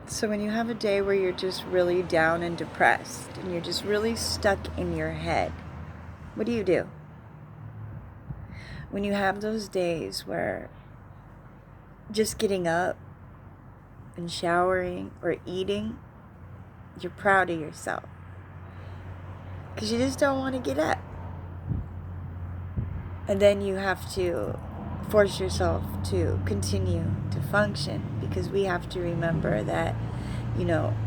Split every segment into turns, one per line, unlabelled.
So when you have a day where you're just really down and depressed and you're just really stuck in your head, what do you do? When you have those days where just getting up and showering or eating, you're proud of yourself because you just don't want to get up. And then you have to force yourself to continue to function, because we have to remember that,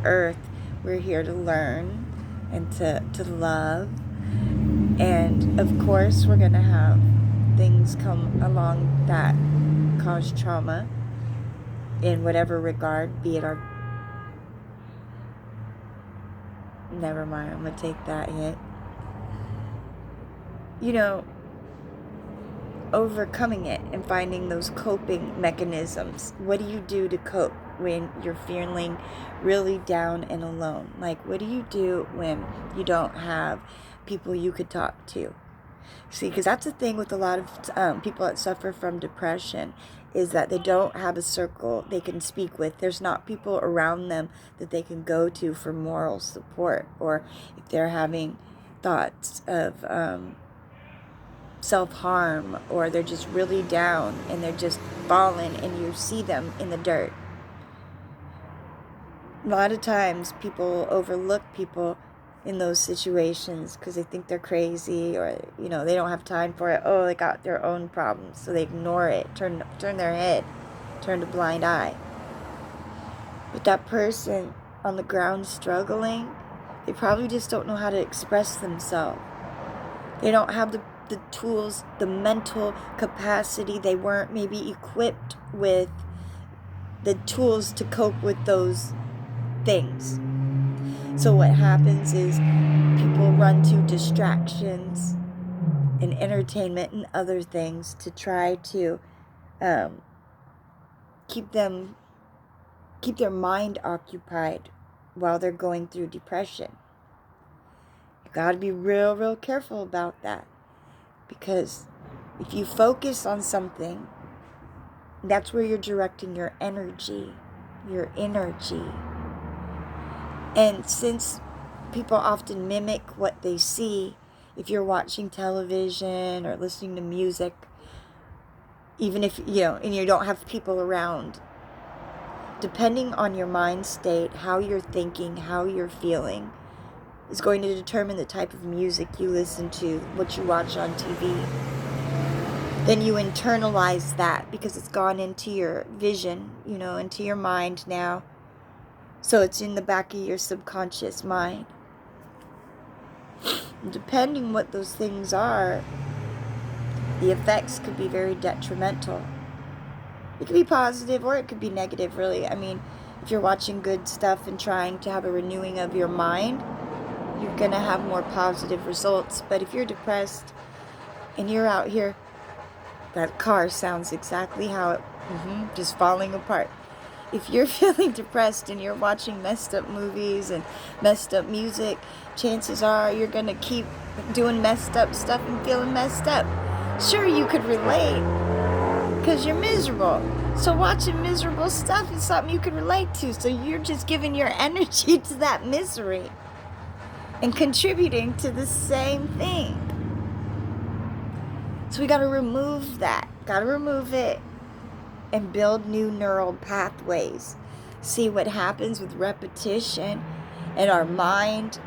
Earth, we're here to learn and to love. And of course, we're going to have things come along that cause trauma in whatever regard, be it our... Never mind, I'm going to take that hit. Overcoming it and finding those coping mechanisms. What do you do to cope when you're feeling really down and alone? Like, what do you do when you don't have people you could talk to? See, because that's the thing with a lot of people that suffer from depression, is that they don't have a circle they can speak with. There's not people around them that they can go to for moral support, or if they're having thoughts of self-harm, or they're just really down and they're just falling and you see them in the dirt. A lot of times people overlook people in those situations because they think they're crazy, or they don't have time for it. Oh, they got their own problems, so they ignore it, turn their head, turn a blind eye. But that person on the ground struggling, they probably just don't know how to express themselves. They don't have the tools, the mental capacity. They weren't maybe equipped with the tools to cope with those things. So what happens is people run to distractions and entertainment and other things to try to keep their mind occupied while they're going through depression. You got to be real, real careful about that. Because if you focus on something, that's where you're directing your energy. And since people often mimic what they see, if you're watching television or listening to music, even if, and you don't have people around, depending on your mind state, how you're thinking, how you're feeling, is going to determine the type of music you listen to, what you watch on TV. Then you internalize that because it's gone into your vision, into your mind now. So it's in the back of your subconscious mind. Depending what those things are, the effects could be very detrimental. It could be positive or it could be negative, really. I mean, if you're watching good stuff and trying to have a renewing of your mind, you're going to have more positive results. But if you're depressed and you're out here, that car sounds exactly how it, just falling apart. If you're feeling depressed and you're watching messed up movies and messed up music, chances are you're going to keep doing messed up stuff and feeling messed up. Sure, you could relate because you're miserable. So watching miserable stuff is something you can relate to. So you're just giving your energy to that misery and contributing to the same thing. So we got to remove that. Got to remove it and build new neural pathways. See what happens with repetition, and our mind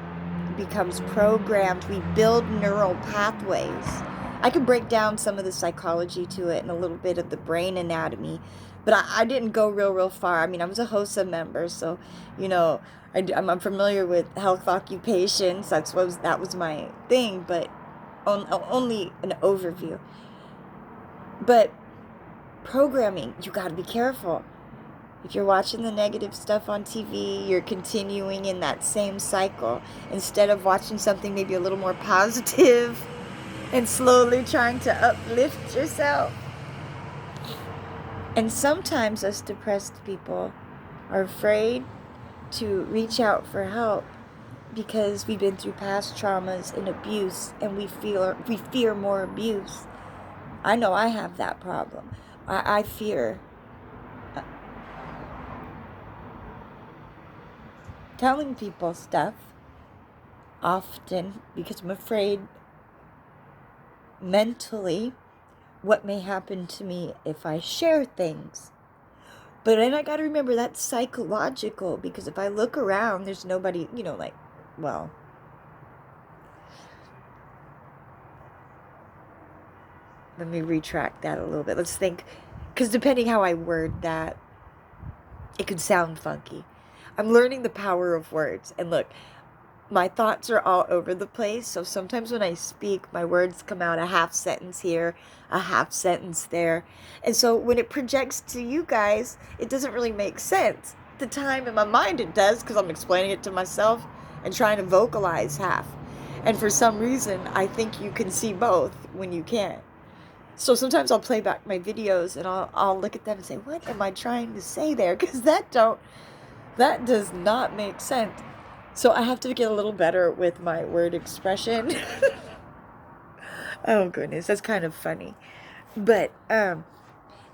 becomes programmed. We build neural pathways. I could break down some of the psychology to it and a little bit of the brain anatomy, but I didn't go real far. I mean, I was a HOSA member, so I'm familiar with health occupations. That was my thing, but only an overview. But programming, you got to be careful. If you're watching the negative stuff on TV, you're continuing in that same cycle instead of watching something maybe a little more positive and slowly trying to uplift yourself. And sometimes us depressed people are afraid to reach out for help because we've been through past traumas and abuse, and we fear more abuse. I know I have that problem. I fear telling people stuff often because I'm afraid mentally what may happen to me if I share things. But then I gotta remember that's psychological, because if I look around, there's nobody, well, let me retract that a little bit. Let's think, because depending how I word that, it could sound funky. I'm learning the power of words. And look, my thoughts are all over the place. So sometimes when I speak, my words come out a half sentence here, a half sentence there. And so when it projects to you guys, it doesn't really make sense. At the time in my mind it does, because I'm explaining it to myself and trying to vocalize half. And for some reason, I think you can see both when you can't. So sometimes I'll play back my videos and I'll look at them and say, what am I trying to say there? Because that does not make sense. So I have to get a little better with my word expression. Oh goodness, that's kind of funny. But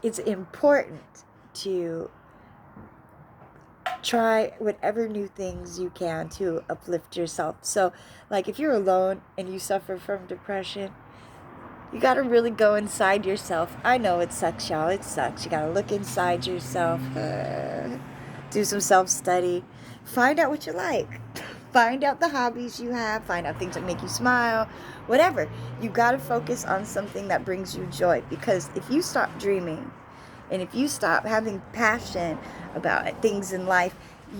it's important to try whatever new things you can to uplift yourself. So like if you're alone and you suffer from depression, you got to really go inside yourself. I know it sucks, y'all. It sucks. You got to look inside yourself. Do some self-study. Find out what you like. Find out the hobbies you have. Find out things that make you smile. Whatever. You got to focus on something that brings you joy. Because if you stop dreaming and if you stop having passion about things in life,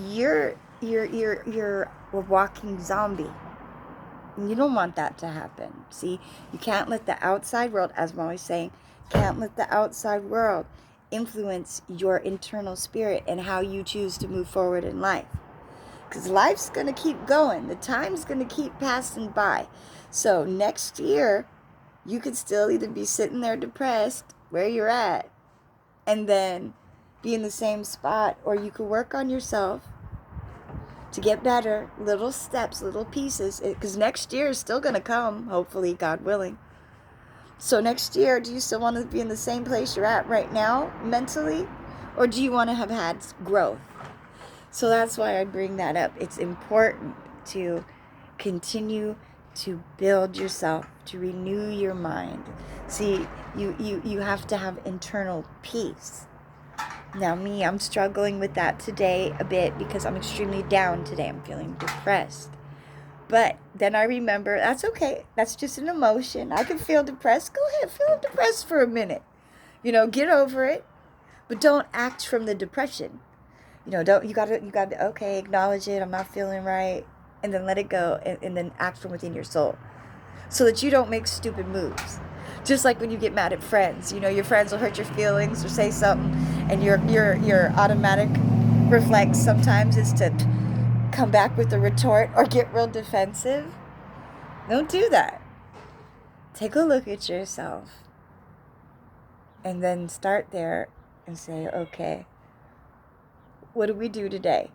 you're a walking zombie. You don't want that to happen. See, you can't let the outside world, as I'm always saying, can't let the outside world influence your internal spirit and how you choose to move forward in life. Because life's going to keep going. The time's going to keep passing by. So next year, you could still either be sitting there depressed where you're at and then be in the same spot, or you could work on yourself to get better, little steps, little pieces, because next year is still going to come, hopefully, God willing. So next year, do you still want to be in the same place you're at right now, mentally? Or do you want to have had growth? So that's why I bring that up. It's important to continue to build yourself, to renew your mind. See, you have to have internal peace. Now me, I'm struggling with that today a bit because I'm extremely down today. I'm feeling depressed. But then I remember, that's okay. That's just an emotion. I can feel depressed. Go ahead, feel depressed for a minute. Get over it. But don't act from the depression. You gotta, okay, acknowledge it. I'm not feeling right. And then let it go and then act from within your soul. So that you don't make stupid moves. Just like when you get mad at friends, your friends will hurt your feelings or say something, and your automatic reflex sometimes is to come back with a retort or get real defensive. Don't do that. Take a look at yourself and then start there and say, okay, what do we do today?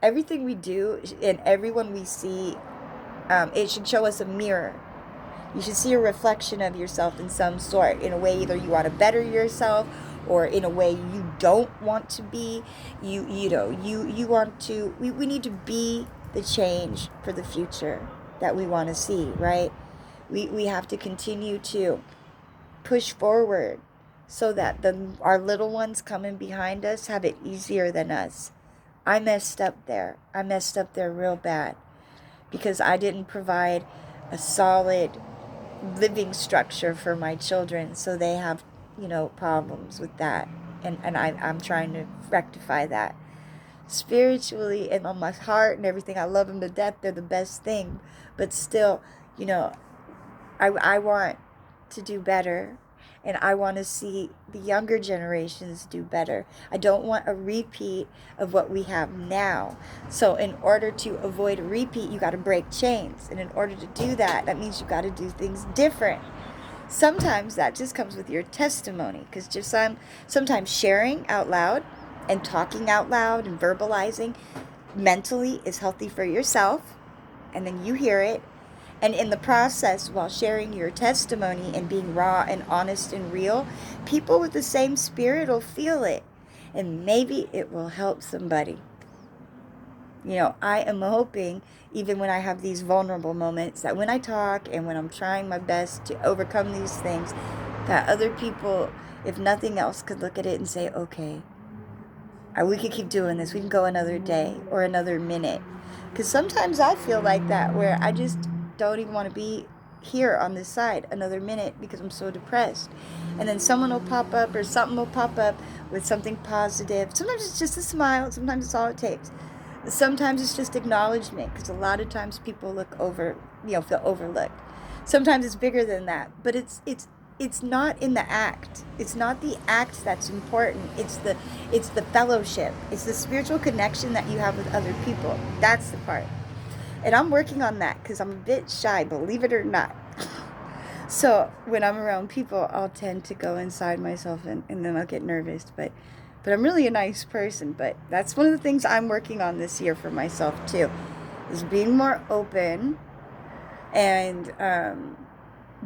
Everything we do and everyone we see, it should show us a mirror. You should see a reflection of yourself in some sort. In a way, either you want to better yourself, or in a way you don't want to be. You want to. We need to be the change for the future that we want to see. Right? We have to continue to push forward so that our little ones coming behind us have it easier than us. I messed up there. I messed up there real bad because I didn't provide a solid living structure for my children, so they have problems with that, and I'm trying to rectify that spiritually and on my heart and everything. I love them to death. They're the best thing, but still, I want to do better, and I want to see the younger generations do better. I don't want a repeat of what we have now. So in order to avoid a repeat, you got to break chains. And in order to do that, that means you got to do things different. Sometimes that just comes with your testimony, because just sometimes sharing out loud and talking out loud and verbalizing mentally is healthy for yourself, and then you hear it. And in the process, while sharing your testimony and being raw and honest and real, people with the same spirit will feel it. And maybe it will help somebody. I am hoping, even when I have these vulnerable moments, that when I talk and when I'm trying my best to overcome these things, that other people, if nothing else, could look at it and say, okay, we could keep doing this. We can go another day or another minute. Because sometimes I feel like that, where I just don't even want to be here on this side another minute because I'm so depressed. And then someone will pop up or something will pop up with something positive. Sometimes it's just a smile. Sometimes it's all it takes. Sometimes it's just acknowledgement, because a lot of times people look over, feel overlooked. Sometimes it's bigger than that, but it's not in the act. It's not the act that's important. It's the fellowship. It's the spiritual connection that you have with other people. That's the part. And I'm working on that because I'm a bit shy, believe it or not. So when I'm around people, I'll tend to go inside myself and then I'll get nervous. But I'm really a nice person. But that's one of the things I'm working on this year for myself too, is being more open and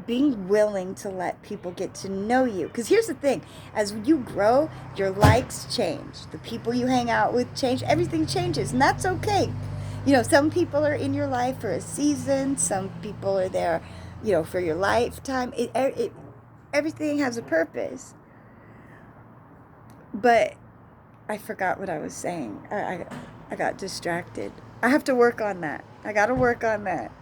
being willing to let people get to know you. Because here's the thing, as you grow, your likes change, the people you hang out with change, everything changes, and that's okay. Some people are in your life for a season, some people are there, for your lifetime. Everything has a purpose. But I forgot what I was saying. I got distracted. I have to work on that. I got to work on that.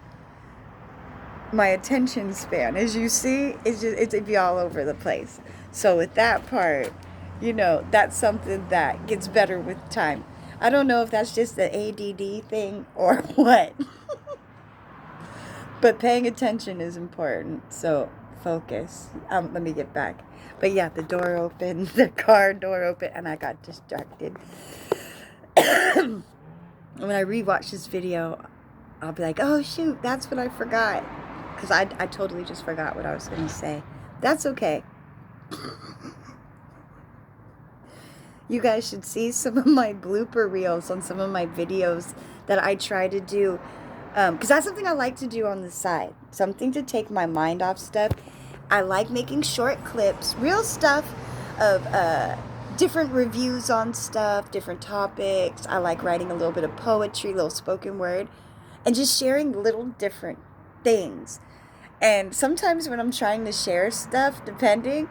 My attention span, as you see, it'd be all over the place. So with that part, that's something that gets better with time. I don't know if that's just the ADD thing or what. But paying attention is important. So focus. Let me get back. But yeah, the door opened, the car door opened, and I got distracted. And when I rewatch this video, I'll be like, oh shoot, that's what I forgot. Because I totally just forgot what I was going to say. That's okay. You guys should see some of my blooper reels on some of my videos that I try to do. Because that's something I like to do on the side. Something to take my mind off stuff. I like making short clips, real stuff of different reviews on stuff, different topics. I like writing a little bit of poetry, a little spoken word, and just sharing little different things. And sometimes when I'm trying to share stuff, depending,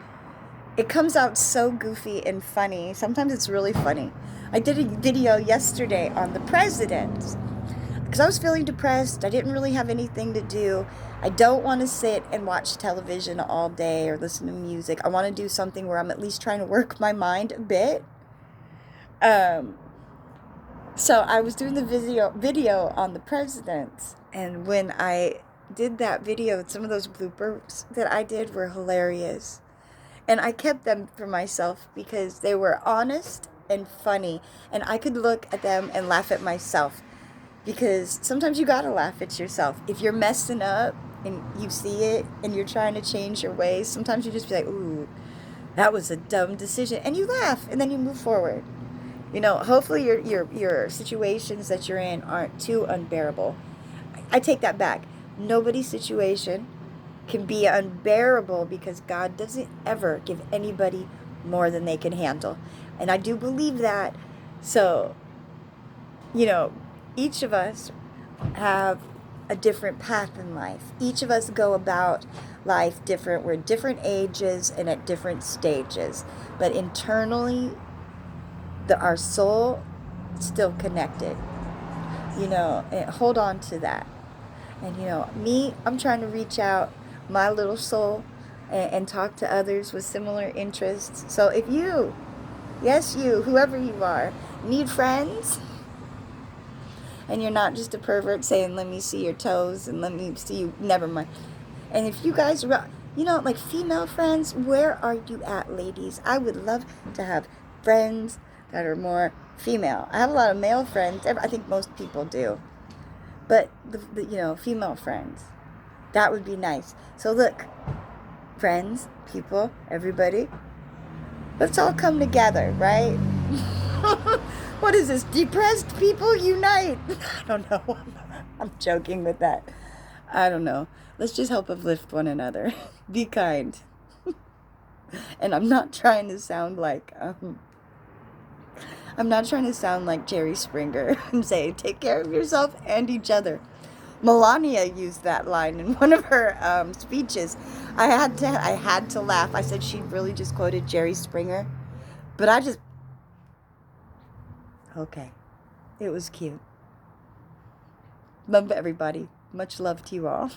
it comes out so goofy and funny. Sometimes it's really funny. I did a video yesterday on the president because I was feeling depressed. I didn't really have anything to do. I don't want to sit and watch television all day or listen to music. I want to do something where I'm at least trying to work my mind a bit. So I was doing the video on the president, and when I did that video, some of those bloopers that I did were hilarious. And I kept them for myself because they were honest and funny. And I could look at them and laugh at myself. Because sometimes you gotta laugh at yourself. If you're messing up and you see it and you're trying to change your ways, sometimes you just be like, ooh, that was a dumb decision. And you laugh and then you move forward. Hopefully your situations that you're in aren't too unbearable. I take that back. Nobody's situation can be unbearable because God doesn't ever give anybody more than they can handle. And I do believe that. So, each of us have a different path in life. Each of us go about life different. We're different ages and at different stages. But internally, our soul still connected. And hold on to that. And me, I'm trying to reach out my little soul and talk to others with similar interests. So if you, whoever you are, need friends, and you're not just a pervert saying, let me see your toes and let me see you, never mind. And if you guys are, like female friends, where are you at, ladies? I would love to have friends that are more female. I have a lot of male friends. I think most people do. But, the female friends, that would be nice. So look, friends, people, everybody, let's all come together, right? What is this? Depressed people unite. I don't know. I'm joking with that. I don't know. Let's just help uplift one another. Be kind. And I'm not trying to sound like, I'm not trying to sound like Jerry Springer and say, take care of yourself and each other. Melania used that line in one of her speeches. I had to laugh. I said she really just quoted Jerry Springer, but okay. It was cute. Love everybody. Much love to you all.